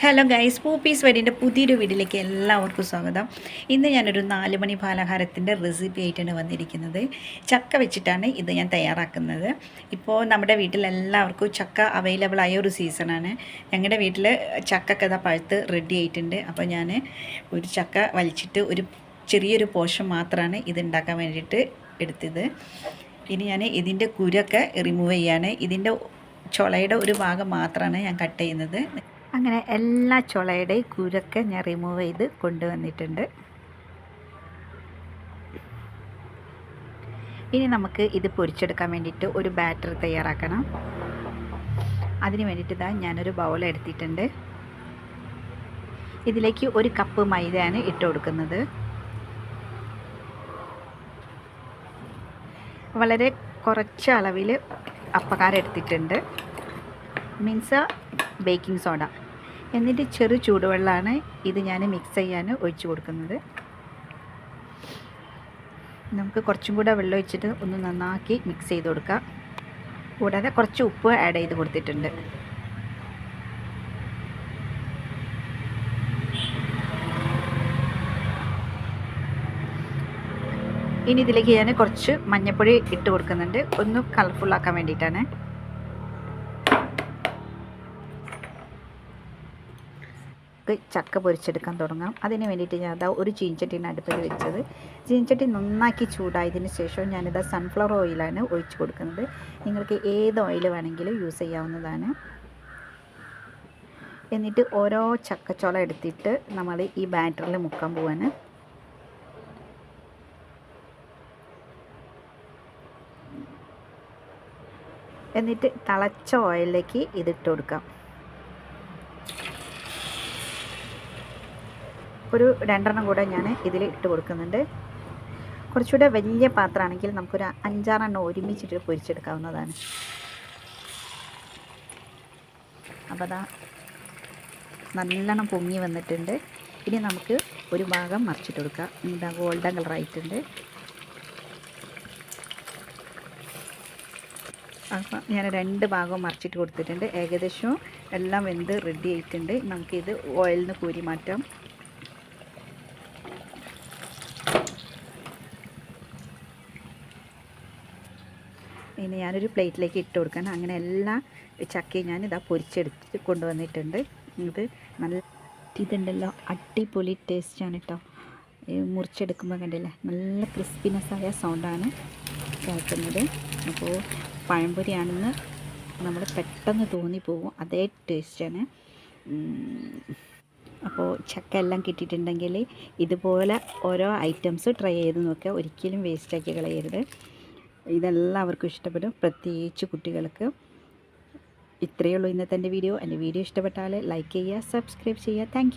Hello guys, പൂപ്പീസ് വെഡിൻ്റെ പുതിയൊരു വീഡിയോയിലേക്ക് എല്ലാവർക്കും സ്വാഗതം. ഇന്ന് ഞാനൊരു 4 മണി പലഹാരത്തിൻ്റെ റെസിപ്പി ആയിട്ടാണ് വന്നിരിക്കുന്നത്. ചക്ക വെച്ചിട്ടാണ് ഇത് ഞാൻ തയ്യാറാക്കുന്നത്. ഇപ്പോൾ നമ്മുടെ വീട്ടിലെല്ലാവർക്കും ചക്ക അവൈലബിൾ ആയ ഒരു സീസണാണ്. ഞങ്ങളുടെ വീട്ടിൽ ചക്കക്കഥ പഴുത്ത് റെഡി ആയിട്ടുണ്ട്. അപ്പോൾ ഞാൻ ഒരു ചക്ക വലിച്ചിട്ട് ഒരു ചെറിയൊരു പോർഷൻ മാത്രമാണ് ഇത് ഉണ്ടാക്കാൻ വേണ്ടിയിട്ട് എടുത്തത്. ഇനി ഞാൻ ഇതിൻ്റെ കുരൊക്കെ റിമൂവ് ചെയ്യാണ്. ഇതിൻ്റെ ചുളയുടെ ഒരു ഭാഗം മാത്രമാണ് ഞാൻ കട്ട് ചെയ്യുന്നത്. അങ്ങനെ എല്ലാ ചുളയുടെയും കുരൊക്കെ ഞാൻ റിമൂവ് ചെയ്ത് കൊണ്ടുവന്നിട്ടുണ്ട്. ഇനി നമുക്ക് ഇത് പൊരിച്ചെടുക്കാൻ വേണ്ടിയിട്ട് ഒരു ബാറ്റർ തയ്യാറാക്കണം. അതിന് വേണ്ടിയിട്ട് ഇതാ ഞാനൊരു ബൗൾ എടുത്തിട്ടുണ്ട്. ഇതിലേക്ക് 1 കപ്പ് മൈദയാണ് ഇട്ട് കൊടുക്കുന്നത്. വളരെ കുറച്ച് അളവിൽ അപ്പക്കാരം എടുത്തിട്ടുണ്ട്, മീൻസ് ബേക്കിംഗ് സോഡ. എന്നിട്ട് ചെറു ചൂടുവെള്ളമാണ് ഇത് ഞാൻ മിക്സ് ചെയ്യാൻ ഒഴിച്ചു കൊടുക്കുന്നത്. നമുക്ക് കുറച്ചും കൂടെ വെള്ളം ഒഴിച്ചിട്ട് ഒന്ന് നന്നാക്കി മിക്സ് ചെയ്ത് കൊടുക്കാം. കൂടാതെ കുറച്ച് ഉപ്പ് ആഡ് ചെയ്ത് കൊടുത്തിട്ടുണ്ട്. ഇനി ഇതിലേക്ക് ഞാൻ കുറച്ച് മഞ്ഞൾപ്പൊടി ഇട്ട് കൊടുക്കുന്നുണ്ട്, ഒന്ന് കളർഫുള്ളാക്കാൻ വേണ്ടിയിട്ടാണ്. ചക്ക പൊരിച്ചെടുക്കാൻ തുടങ്ങാം. അതിന് വേണ്ടിയിട്ട് ഞാൻ അതാ ഒരു ചീൻചട്ടിയാണ് അടുപ്പിൽ വെച്ചത്. ചീൻചട്ടി നന്നാക്കി ചൂടായതിന് ശേഷം ഞാനിതാ സൺഫ്ലവർ ഓയിലാണ് ഒഴിച്ച് കൊടുക്കുന്നത്. നിങ്ങൾക്ക് ഏത് ഓയിൽ വേണമെങ്കിലും യൂസ് ചെയ്യാവുന്നതാണ്. എന്നിട്ട് ഓരോ ചക്കച്ചോള എടുത്തിട്ട് നമ്മൾ ഈ ബാറ്ററിൽ മുക്കാൻ പോവാണ്. എന്നിട്ട് തിളച്ച ഓയിലിലേക്ക് ഇതിട്ട് കൊടുക്കാം. ഒരു 2 കൂടെ ഞാൻ ഇതിൽ ഇട്ട് കൊടുക്കുന്നുണ്ട്. കുറച്ചുകൂടെ വലിയ പാത്രമാണെങ്കിൽ നമുക്കൊരു 5-6 ഒരുമിച്ചിട്ട് പൊരിച്ചെടുക്കാവുന്നതാണ്. അപ്പോൾ അതാ നല്ലോണം പൊങ്ങി വന്നിട്ടുണ്ട്. ഇനി നമുക്ക് ഒരു ഭാഗം മറിച്ചിട്ട് കൊടുക്കാം. ഇതാ ഗോൾഡൻ കളറായിട്ടുണ്ട്. അപ്പോൾ ഞാൻ 2 ഭാഗവും മറിച്ചിട്ട് കൊടുത്തിട്ടുണ്ട്. ഏകദേശം എല്ലാം വെന്ത് റെഡി ആയിട്ടുണ്ട്. നമുക്കിത് ഓയിലിൽ നിന്ന് കോരി മാറ്റാം. ഇനി ഞാനൊരു പ്ലേറ്റിലേക്ക് ഇട്ട് കൊടുക്കണം. അങ്ങനെ എല്ലാ ചക്കയും ഞാൻ ഇതാ പൊരിച്ചെടുത്ത് കൊണ്ടുവന്നിട്ടുണ്ട്. ഇത് നല്ല ഇതുണ്ടല്ലോ, അടിപൊളി ടേസ്റ്റാണ് കേട്ടോ. മുറിച്ചെടുക്കുമ്പോൾ കണ്ടില്ലേ, നല്ല ക്രിസ്പിനെസ്സായ സൗണ്ടാണ് കേൾക്കുന്നത്. അപ്പോൾ പഴംപൊരിയാണെന്ന് നമ്മൾ പെട്ടെന്ന് തോന്നിപ്പോവും, അതേ ടേസ്റ്റാണ്. അപ്പോൾ ചക്ക എല്ലാം കിട്ടിയിട്ടുണ്ടെങ്കിൽ ഇതുപോലെ ഓരോ ഐറ്റംസ് ട്രൈ ചെയ്ത് നോക്കുക. ഒരിക്കലും വേസ്റ്റാക്കി കളയരുത്. ഇതെല്ലാവർക്കും ഇഷ്ടപ്പെടും, പ്രത്യേകിച്ച് കുട്ടികൾക്ക്. ഇത്രയേ ഉള്ളൂ ഇന്നത്തെ എൻ്റെ വീഡിയോ. എൻ്റെ വീഡിയോ ഇഷ്ടപ്പെട്ടാൽ ലൈക്ക് ചെയ്യുക, സബ്സ്ക്രൈബ് ചെയ്യുക. Thank you.